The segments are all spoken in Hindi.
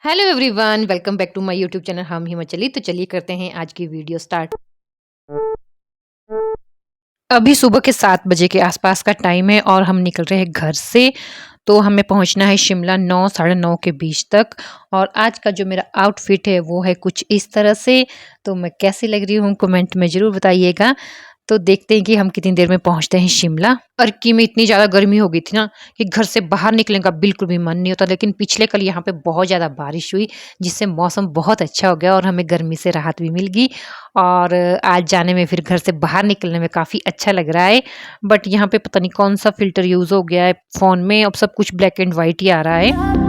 Hello everyone, welcome back to my YouTube channel Hum Himachali. तो चलिए करते हैं आज की वीडियो स्टार्ट। अभी सुबह के 7 बजे के आसपास का टाइम है और हम निकल रहे हैं घर से। तो हमें पहुंचना है शिमला 9 साढ़े 9 के बीच तक। और आज का जो मेरा आउटफिट है वो है कुछ इस तरह से। तो मैं कैसी लग रही हूँ कमेंट में ज़रूर बताइएगा। तो देखते हैं कि हम कितनी देर में पहुंचते हैं शिमला। अर्की में इतनी ज़्यादा गर्मी हो गई थी ना कि घर से बाहर निकलने का बिल्कुल भी मन नहीं होता, लेकिन पिछले कल यहाँ पे बहुत ज़्यादा बारिश हुई जिससे मौसम बहुत अच्छा हो गया और हमें गर्मी से राहत भी मिल गई। और आज जाने में फिर घर से बाहर निकलने में काफ़ी अच्छा लग रहा है। बट यहाँ पे पता नहीं कौन सा फ़िल्टर यूज़ हो गया है फ़ोन में, अब सब कुछ ब्लैक एंड वाइट ही आ रहा है।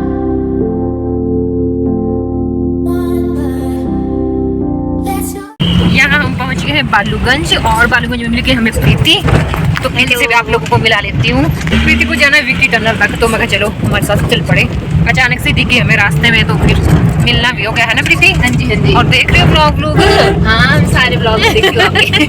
यहाँ हम पहुँच गए हैं बालूगंज और बालूगंज में मिल के हमें प्रीति। तो प्रीति से भी आप लोगों को मिला लेती हूँ। प्रीति को जाना है विक्की टनल तक, तो मैं कहा चलो हमारे साथ चल पड़े। अचानक से दिखी हमें रास्ते में, तो फिर मिलना भी हो गया है ना प्रीति। हाँ जी हाँ जी। और देख रहे हो ब्लॉग लोग? हाँ सारे ब्लॉग देख लो आपके।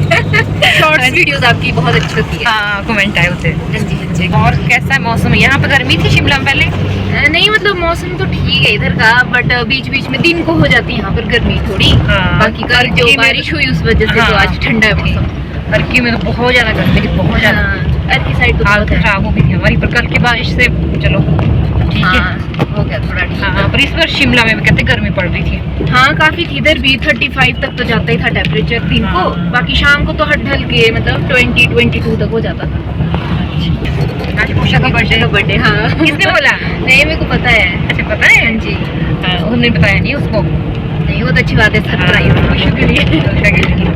शॉर्ट्स वीडियोस आपकी बहुत अच्छी होती है। हाँ कमेंट आए होते। हाँ जी हाँ जी। और कैसा मौसम है यहाँ पे? गर्मी थी शिमला में पहले? नहीं मतलब मौसम तो ठीक है इधर का, बट बीच बीच में दिन को हो जाती है यहाँ पर गर्मी थोड़ी। हाँ, बाकी कल जो बारिश हुई उस वजह से तो आज ठंडा है मौसम। अर्की में तो बहुत ज्यादा गर्मी थी, बहुत ज्यादा। अर्की साइड तो हालत खराब हो गई थी हमारी, पर कल की बारिश से चलो ठीक है। हो गया थोड़ा ठीक। हाँ, पर इस बार शिमला में भी कहते गर्मी पड़ रही थी। हाँ काफी थी, इधर भी 35 तक तो जाता ही था टेम्परेचर दिन को। बाकी शाम को तो हट के मतलब 20-22 तक हो जाता था। आज उषा का बर्थडे। हाँ किसने बोला? नहीं मेरे को पता है। अच्छा पता है? हाँ जी। उन्होंने बताया नहीं उसको। नहीं वो तो अच्छी बात है, सरप्राइज खुशी के लिए।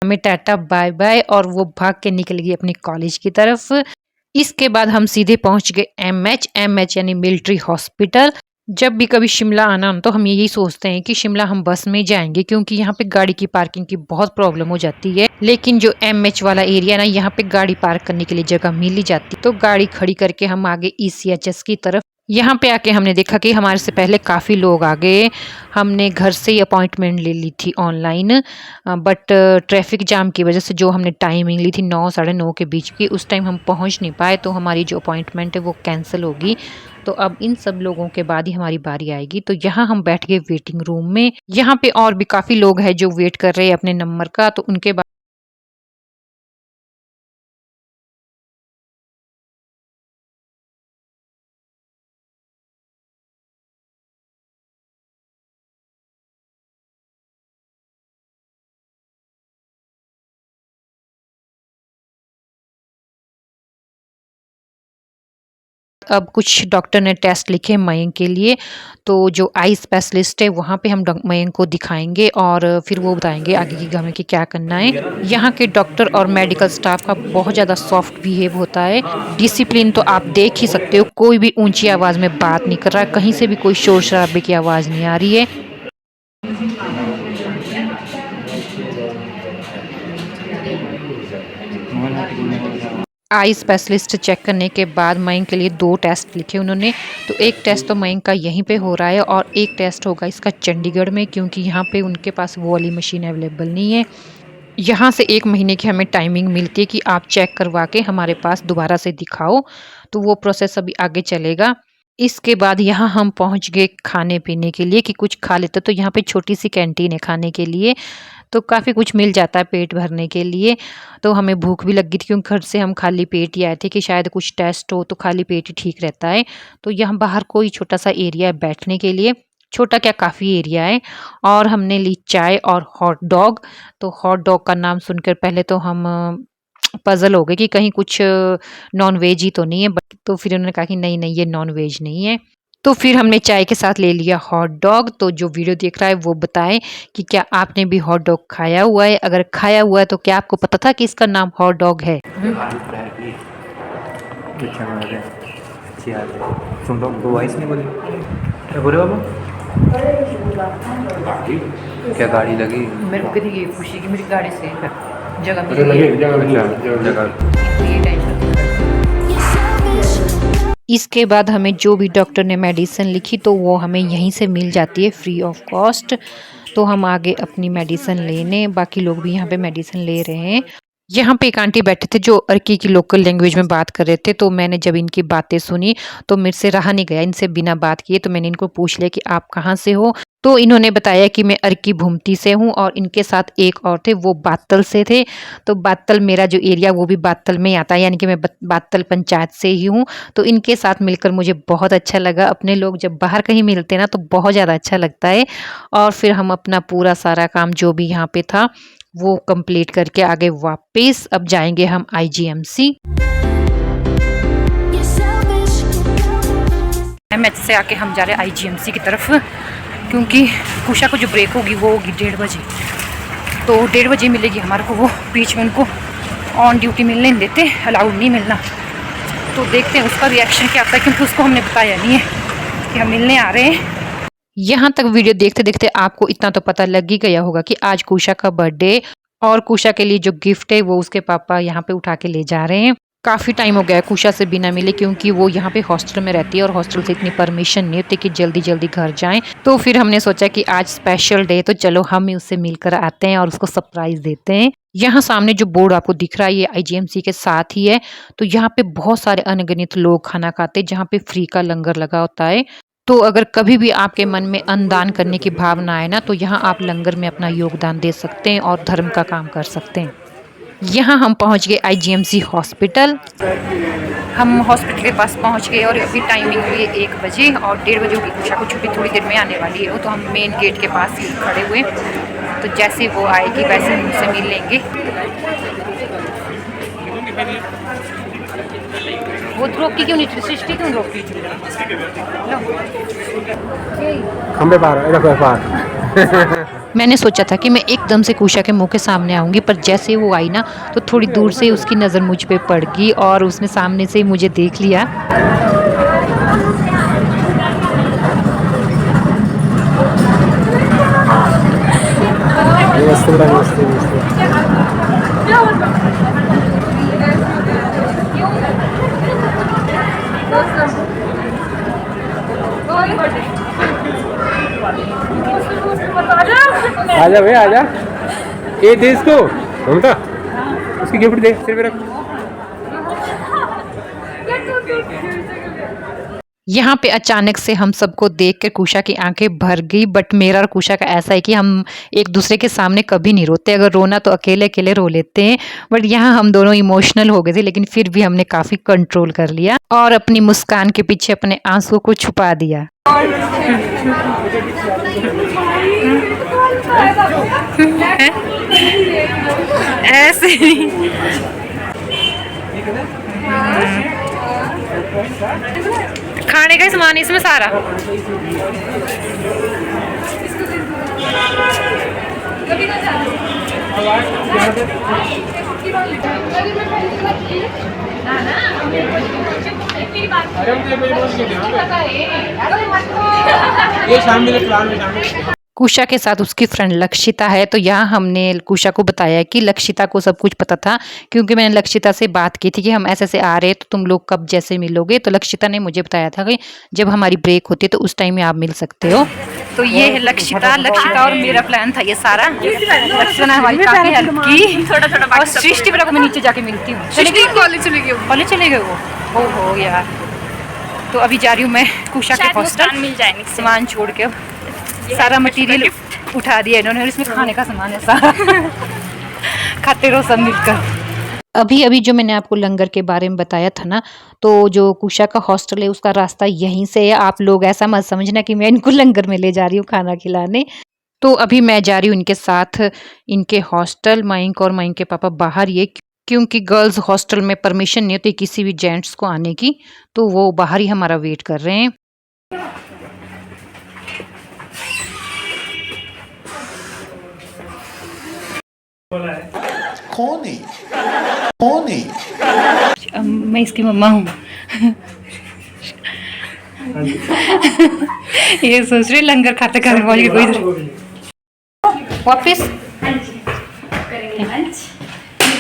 हमें टाटा बाय बाय और वो भाग के निकल गई अपनी कॉलेज की तरफ। इसके बाद हम सीधे पहुंच गए एमएच यानी मिलिट्री हॉस्पिटल। जब भी कभी शिमला आना तो हम यही सोचते हैं कि शिमला हम बस में जाएंगे, क्योंकि यहाँ पे गाड़ी की पार्किंग की बहुत प्रॉब्लम हो जाती है। लेकिन जो एमएच वाला एरिया ना, यहाँ पे गाड़ी पार्क करने के लिए जगह मिल ही जाती, तो गाड़ी खड़ी करके हम आगे ईसीएचएस की तरफ। यहाँ पे आके हमने देखा कि हमारे से पहले काफ़ी लोग आ गए। हमने घर से ही अपॉइंटमेंट ले ली थी ऑनलाइन, बट ट्रैफिक जाम की वजह से जो हमने टाइमिंग ली थी 9 साढ़े 9 के बीच की, उस टाइम हम पहुँच नहीं पाए, तो हमारी जो अपॉइंटमेंट है वो कैंसिल होगी। तो अब इन सब लोगों के बाद ही हमारी बारी आएगी। तो यहाँ हम बैठ गए वेटिंग रूम में। यहाँ पे और भी काफ़ी लोग हैं जो वेट कर रहे हैं अपने नंबर का, तो उनके बाद अब कुछ डॉक्टर ने टेस्ट लिखे मयंक के लिए। तो जो आई स्पेशलिस्ट है वहाँ पे हम मयंक को दिखाएंगे और फिर वो बताएंगे आगे की हमें कि क्या करना है। यहाँ के डॉक्टर और मेडिकल स्टाफ का बहुत ज़्यादा सॉफ्ट बिहेव होता है। डिसिप्लिन तो आप देख ही सकते हो, कोई भी ऊंची आवाज़ में बात नहीं कर रहा है, कहीं से भी कोई शोर शराबे की आवाज़ नहीं आ रही है। आई स्पेशलिस्ट चेक करने के बाद मयंक के लिए 2 टेस्ट लिखे उन्होंने। तो एक टेस्ट तो मयंक का यहीं पे हो रहा है और एक टेस्ट होगा इसका चंडीगढ़ में, क्योंकि यहाँ पे उनके पास वो वाली मशीन अवेलेबल नहीं है। यहाँ से 1 महीने की हमें टाइमिंग मिलती है कि आप चेक करवा के हमारे पास दोबारा से दिखाओ। तो वो प्रोसेस अभी आगे चलेगा। इसके बाद यहाँ हम पहुँच गए खाने पीने के लिए कि कुछ खा लेते। तो यहाँ पे छोटी सी कैंटीन है खाने के लिए, तो काफ़ी कुछ मिल जाता है पेट भरने के लिए। तो हमें भूख भी लग गई थी, क्योंकि घर से हम खाली पेट ही आए थे कि शायद कुछ टेस्ट हो तो खाली पेट ही ठीक रहता है। तो यहाँ बाहर कोई छोटा सा एरिया है बैठने के लिए, छोटा क्या काफ़ी एरिया है। और हमने ली चाय और हॉट डॉग। तो हॉट डॉग का नाम सुनकर पहले तो हम पज़ल हो गए कि कहीं कुछ नॉन वेज ही तो नहीं है। तो फिर उन्होंने कहा कि नहीं नहीं ये नॉन वेज नहीं है। तो फिर हमने चाय के साथ ले लिया हॉट डॉग। तो जो वीडियो देख रहा है वो बताए कि क्या आपने भी हॉट डॉग खाया हुआ है? अगर खाया हुआ है तो क्या आपको पता था कि इसका नाम हॉट डॉग है? अच्छा अच्छी बात है। सुन लो, वो वॉइस नहीं बोली क्या बोले बाबू? गाड़ी क्या गाड़ी लगी? मेरे को ये खुशी की मेरी गाड़ी सेफ है, जगह अच्छा मिली लगी है। जगह। ये टेंशन। इसके बाद हमें जो भी डॉक्टर ने मेडिसिन लिखी तो वो हमें यहीं से मिल जाती है फ्री ऑफ कॉस्ट। तो हम आगे अपनी मेडिसिन लेने, बाकी लोग भी यहाँ पे मेडिसिन ले रहे हैं। यहाँ पे एक आंटी बैठे थे जो अर्की की लोकल लैंग्वेज में बात कर रहे थे, तो मैंने जब इनकी बातें सुनी तो मेरे से रहा नहीं गया इनसे बिना बात किए। तो मैंने इनको पूछ लिया कि आप कहाँ से हो, तो इन्होंने बताया कि मैं अर्की भूमती से हूँ और इनके साथ एक और थे वो बात्तल से थे। तो बात्तल मेरा जो एरिया वो भी बात्तल में आता है, यानी कि मैं बात्तल पंचायत से ही हूँ। तो इनके साथ मिलकर मुझे बहुत अच्छा लगा। अपने लोग जब बाहर कहीं मिलते ना तो बहुत ज़्यादा अच्छा लगता है। और फिर हम अपना पूरा सारा काम जो भी यहाँ पे था वो कंप्लीट करके आगे वापस अब जाएंगे हम आईजीएमसी। एमएच से आके हम जा रहे हैं आईजीएमसी की तरफ, क्योंकि कुशा को जो ब्रेक होगी वो होगी 1:30 बजे। तो 1:30 बजे मिलेगी हमारे को, वो बीच में उनको ऑन ड्यूटी मिलने नहीं देते, अलाउड नहीं मिलना। तो देखते हैं उसका रिएक्शन क्या आता है, क्योंकि उसको हमने बताया नहीं है कि हम मिलने आ रहे हैं। यहाँ तक वीडियो देखते देखते आपको इतना तो पता लग ही गया होगा कि आज कुशा का बर्थडे, और कुशा के लिए जो गिफ्ट है वो उसके पापा यहाँ पे उठा के ले जा रहे हैं। काफ़ी टाइम हो गया है कुशा से बिना मिले, क्योंकि वो यहाँ पे हॉस्टल में रहती है और हॉस्टल से इतनी परमिशन नहीं होती कि जल्दी जल्दी घर जाएं। तो फिर हमने सोचा कि आज स्पेशल डे, तो चलो हम ही उससे मिलकर आते हैं और उसको सरप्राइज देते हैं। यहाँ सामने जो बोर्ड आपको दिख रहा है ये आईजीएमसी के साथ ही है। तो यहाँ पे बहुत सारे अनगिनत लोग खाना खाते हैं, जहाँ पे फ्री का लंगर लगा होता है। तो अगर कभी भी आपके मन में अन्नदान करने की भावना आए ना, तो यहाँ आप लंगर में अपना योगदान दे सकते हैं और धर्म का काम कर सकते हैं। यहाँ हम पहुँच गए आईजीएमसी हॉस्पिटल। हम हॉस्पिटल के पास पहुँच गए और अभी टाइमिंग हुई है 1 बजे और 1:30 बजे होगी कुशा को छुट्टी, थोड़ी देर में आने वाली है। तो हम मेन गेट के पास ही खड़े हुए, तो जैसे वो आएगी वैसे हम उनसे मिल लेंगे। वो रोकी क्यों नहीं थी, सृष्टि क्यों रोकी थी? खंबे पार मैंने सोचा था कि मैं एकदम से कुशा के मुंह के सामने आऊंगी, पर जैसे वो आई ना तो थोड़ी दूर से उसकी नज़र मुझ पे पड़ गई और उसने सामने से ही मुझे देख लिया। आजा भाई आजा, ये दे इसको ममता, उसकी गिफ्ट दे सिर्फ रख। यहाँ पे अचानक से हम सबको देख कर कुशा की आंखें भर गई। बट मेरा और कुशा का ऐसा है कि हम एक दूसरे के सामने कभी नहीं रोते, अगर रोना तो अकेले अकेले रो लेते हैं। बट यहाँ हम दोनों इमोशनल हो गए थे, लेकिन फिर भी हमने काफी कंट्रोल कर लिया और अपनी मुस्कान के पीछे अपने आंसुओं को छुपा दिया। ऐसे खाने का सामान इसमें सारा। ये शाम में प्लान में शाम कुशा के साथ उसकी फ्रेंड लक्षिता है। तो यहाँ हमने कुशा को बताया कि लक्षिता को सब कुछ पता था, क्योंकि मैंने लक्षिता से बात की थी कि हम ऐसे आ रहे हैं तो तुम लोग कब जैसे मिलोगे। तो लक्षिता ने मुझे बताया था कि जब हमारी ब्रेक होती है तो उस टाइम में आप मिल सकते हो। तो ये है लक्षिता और मेरा प्लान था ये सारा। लक्षिता ने हमारी काफी हेल्प की, थोड़ा और सृष्टि को मैं नीचे जाके मिलती हूँ। कॉलेज चले गए वो, ओहो यार। तो अभी जा रही हूँ मैं कुशा के हॉस्टल, मिल जाएंगे सामान छोड़ के। अब सारा मटेरियल उठा दिया इन्होंने और इसमें खाने का सामान है सारा। खाते रहो सब मिलकर। अभी जो मैंने आपको लंगर के बारे में बताया था ना, तो जो कुशा का हॉस्टल है उसका रास्ता यहीं से है। आप लोग ऐसा मत समझना कि मैं इनको लंगर में ले जा रही हूँ खाना खिलाने। तो अभी मैं जा रही हूँ इनके साथ इनके हॉस्टल। माइंक और माइंक के पापा बाहर ही है, क्योंकि गर्ल्स हॉस्टल में परमिशन नहीं होती किसी भी जेंट्स को आने की, तो वो बाहर ही हमारा वेट कर रहे हैं। कौन है? मैं इसकी मम्मा हूँ। ये सोच रहे लंगर खाते खाते पहुंच गए कोई वापिस।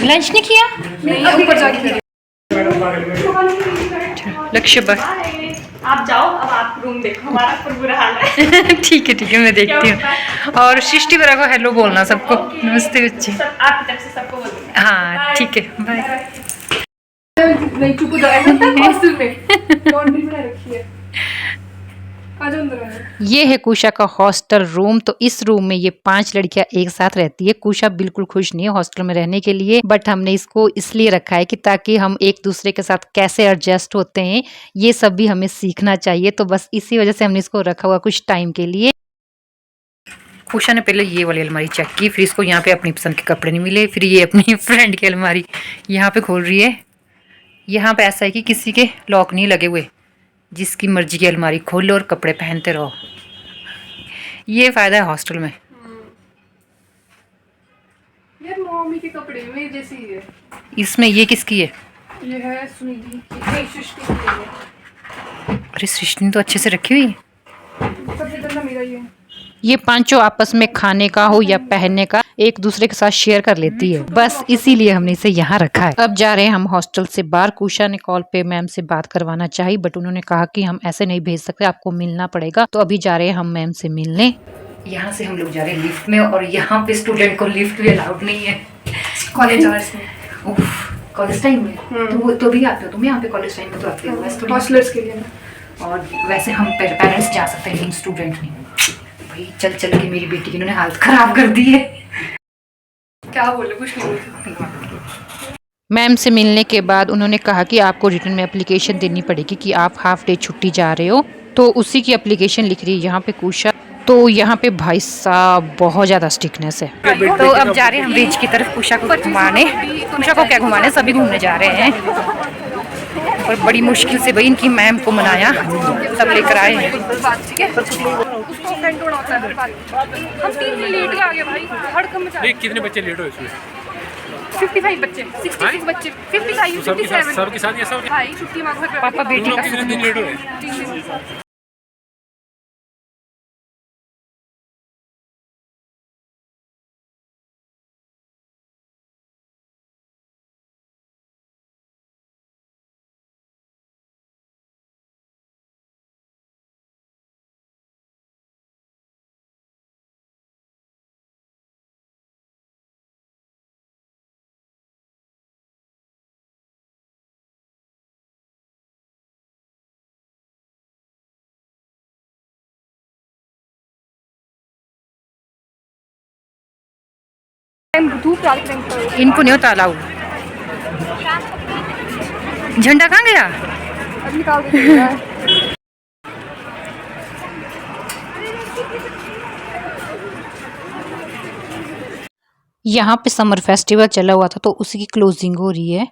लंच नहीं किया? ऊपर जाके लक्ष्य बस आप जाओ, अब आप रूम देखो, हमारा पर बुरा हाल है। ठीक है मैं देखती हूँ। और सृष्टि बरा को हेलो बोलना सबको। नमस्ते बच्चे। आपकी तरफ से सबको बोल देना। हाँ ठीक है बाय। नहीं चुप हो जाओ हॉस्टल में लॉन्ड्री बना रखी है। आ जाओ अंदर। ये है कुशा का हॉस्टल रूम। तो इस रूम में ये 5 लड़कियां एक साथ रहती है। कुशा बिल्कुल खुश नहीं है हॉस्टल में रहने के लिए, बट हमने इसको इसलिए रखा है कि ताकि हम एक दूसरे के साथ कैसे एडजस्ट होते हैं ये सब भी हमें सीखना चाहिए। तो बस इसी वजह से हमने इसको रखा हुआ कुछ टाइम के लिए। कुशा ने पहले ये वाली अलमारी चेक की, फिर इसको यहाँ पे अपनी पसंद के कपड़े नहीं मिले, फिर ये अपनी फ्रेंड की अलमारी यहाँ पे खोल रही है। यहाँ पे ऐसा है कि किसी के लॉक नहीं लगे हुए, जिसकी मर्जी की अलमारी खोल लो और कपड़े पहनते रहो। ये फायदा है हॉस्टल में। यार मम्मी के कपड़े में जैसे ही है। इसमें ये किसकी है? ये है सुनिधि की, सृष्टि की है। अरे सृष्टि ने तो अच्छे से रखी हुई है। सबसे गंदा मेरा ये है। ये पांचों आपस में खाने का हो या पहनने का एक दूसरे के साथ शेयर कर लेती है, बस इसीलिए हमने इसे यहाँ रखा है। अब जा रहे हैं हम हॉस्टल से बाहर। कुशा ने कॉल पे मैम से बात करवाना चाहिए, बट उन्होंने कहा कि हम ऐसे नहीं भेज सकते, आपको मिलना पड़ेगा। तो अभी जा रहे हैं हम मैम से मिलने। यहाँ से हम लोग जा रहे हैं लिफ्ट में, और यहाँ पे स्टूडेंट को लिफ्ट भी अलाउड नहीं है कॉलेज आवर्स में। कॉलेज टाइम में तो भी आते हो तुम यहाँ पे? कॉलेज टाइम में तो आते हो हॉस्टलर्स के लिए। और वैसे हम पेरेंट्स जा सकते हैं लेकिन स्टूडेंट नहीं। भाई चल चल के मेरी बेटी की इन्होंने हालत खराब कर दी है। क्या बोले, कुछ नहीं बोले। मैम से मिलने के बाद उन्होंने कहा कि आपको रिटर्न में एप्लीकेशन देनी पड़ेगी कि आप हाफ डे छुट्टी जा रहे हो, तो उसी की एप्लीकेशन लिख रही है यहाँ पे कुशा। तो यहाँ पे भाई साहब बहुत ज़्यादा स्ट्रिक्टनेस है। तो अब जा रहे हैं हम ब्रिज की तरफ कुशा को घुमाने। कुशा को क्या घुमाने, सभी घूमने जा रहे हैं। और बड़ी मुश्किल से भाई इनकी मैम को मनाया, सब लेकर आए हैं। ठीक है, उसको फ्रेंड होना होता है। हम 3 दिन लेट आ गए भाई, हड़कम मचा। कितने बच्चे लेट हो इसमें? 55 बच्चे, 66 बच्चे, 55, 57 सबके साथ ये सब भाई छुट्टी मांग कर। पापा बेटी का कितने दिन लेट हुए? 3 दिन। धूप डाल के इनको नहीं होता अलाउ। झंडा कहाँ गया? अब निकाल देंगे। यहाँ पे समर फेस्टिवल चला हुआ था तो उसी की क्लोजिंग हो रही है।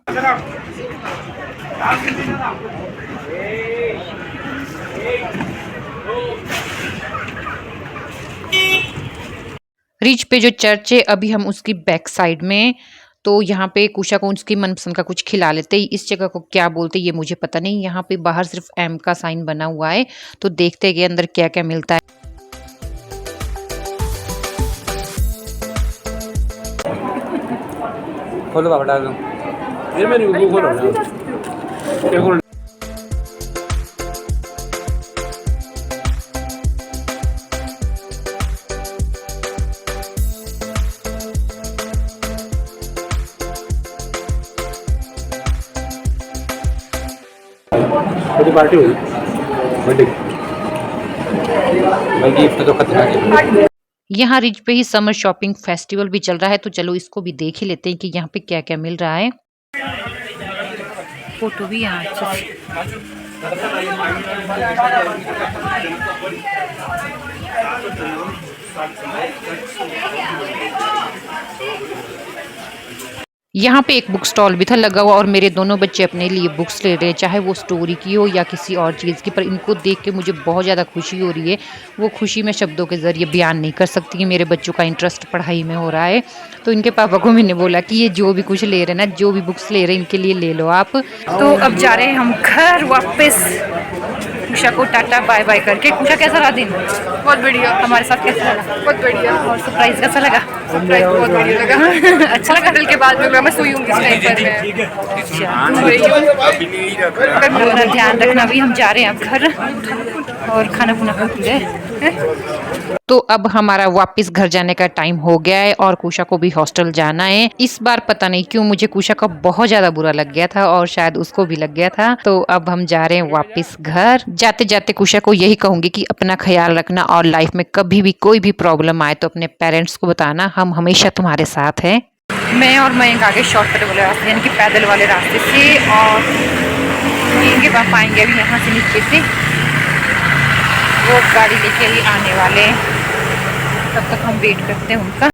रिच पे जो चर्च है अभी हम उसकी बैक साइड में। तो यहाँ पे कुशा को उसकी मनपसंद का कुछ खिला लेते हैं। इस जगह को क्या बोलते हैं ये मुझे पता नहीं। यहाँ पे बाहर सिर्फ एम का साइन बना हुआ है, तो देखते हैं अंदर क्या क्या मिलता है। खोलो बाबा डाल दो। ये मैंने वो खोलो ना। ये खोलो। छोटी पार्टी हुई बर्थडे भाई, गिफ्ट तो खतरनाक है। यहाँ रिच पे ही समर शॉपिंग फेस्टिवल भी चल रहा है, तो चलो इसको भी देख ही लेते हैं कि यहाँ पे क्या क्या मिल रहा है। फोटो भी यहाँ अच्छे यहाँ पे एक बुक स्टॉल भी था लगा हुआ, और मेरे दोनों बच्चे अपने लिए बुक्स ले रहे हैं, चाहे वो स्टोरी की हो या किसी और चीज़ की। पर इनको देख के मुझे बहुत ज़्यादा खुशी हो रही है। वो खुशी मैं शब्दों के ज़रिए बयान नहीं कर सकती कि मेरे बच्चों का इंटरेस्ट पढ़ाई में हो रहा है। तो इनके पापा को मैंने बोला कि ये जो भी कुछ ले रहे हैं ना, जो भी बुक्स ले रहे हैं इनके लिए ले लो आप। तो अब जा रहे हैं हम घर वापस। कुशा को टाटा बाय बाय करके। कुशा कैसा रहा दिन? बहुत बढ़िया, हमारे साथ कैसा लगा? बहुत बढ़िया। और सरप्राइज कैसा लगा? सरप्राइज बहुत बढ़िया लगा। अच्छा लगा। कल के बाद में मैं सोई हूँ इस टाइम पर मैं। अपना ध्यान रखना भी, हम जा रहे हैं अब घर और खाना खुना खा पी। तो अब हमारा वापस घर जाने का टाइम हो गया है और कुशा को भी हॉस्टल जाना है। इस बार पता नहीं क्यों मुझे कुशा का बहुत ज्यादा बुरा लग गया था और शायद उसको भी लग गया था। तो अब हम जा रहे हैं वापस घर। जाते जाते कुशा को यही कहूंगी कि अपना ख्याल रखना और लाइफ में कभी भी कोई भी प्रॉब्लम आए तो अपने पेरेंट्स को बताना, हम हमेशा तुम्हारे साथ हैं। मैं और मयंक आगे शॉर्टकट वाले रास्ते यानी कि पैदल वाले रास्ते से, और मयंक के पास आएंगे अभी यहाँ से नीचे से। वो गाड़ी लेके ही आने वाले हैं, तब तक हम वेट करते हैं उनका।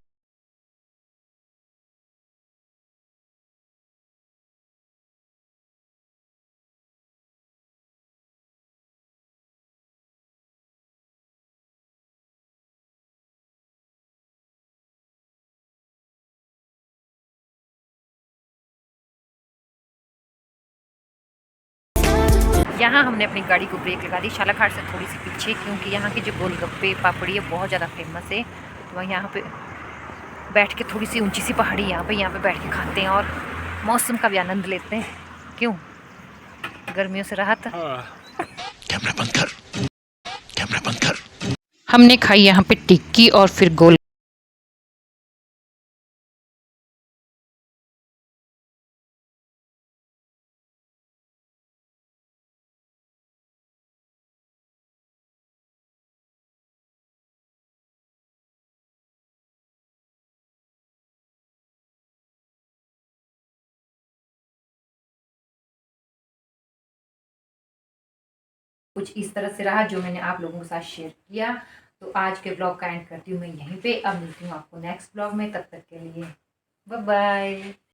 यहाँ हमने अपनी गाड़ी को ब्रेक लगा दी शालाघाट से थोड़ी सी पीछे, क्योंकि यहाँ की जो गोलगप्पे पापड़ी है बहुत ज़्यादा फेमस है। तो यहाँ पे बैठ के, थोड़ी सी ऊंची सी पहाड़ी यहाँ पे बैठ के खाते हैं और मौसम का भी आनंद लेते हैं। क्यों, गर्मियों से राहत। कैमरा बंद कर, कैमरा बंद कर। हमने खाई यहाँ पे टिक्की और फिर गोल। कुछ इस तरह से रहा जो मैंने आप लोगों के साथ शेयर किया। तो आज के ब्लॉग का एंड करती हूँ मैं यहीं पे। अब मिलती हूँ आपको नेक्स्ट ब्लॉग में, तब तक के लिए बाय बाय।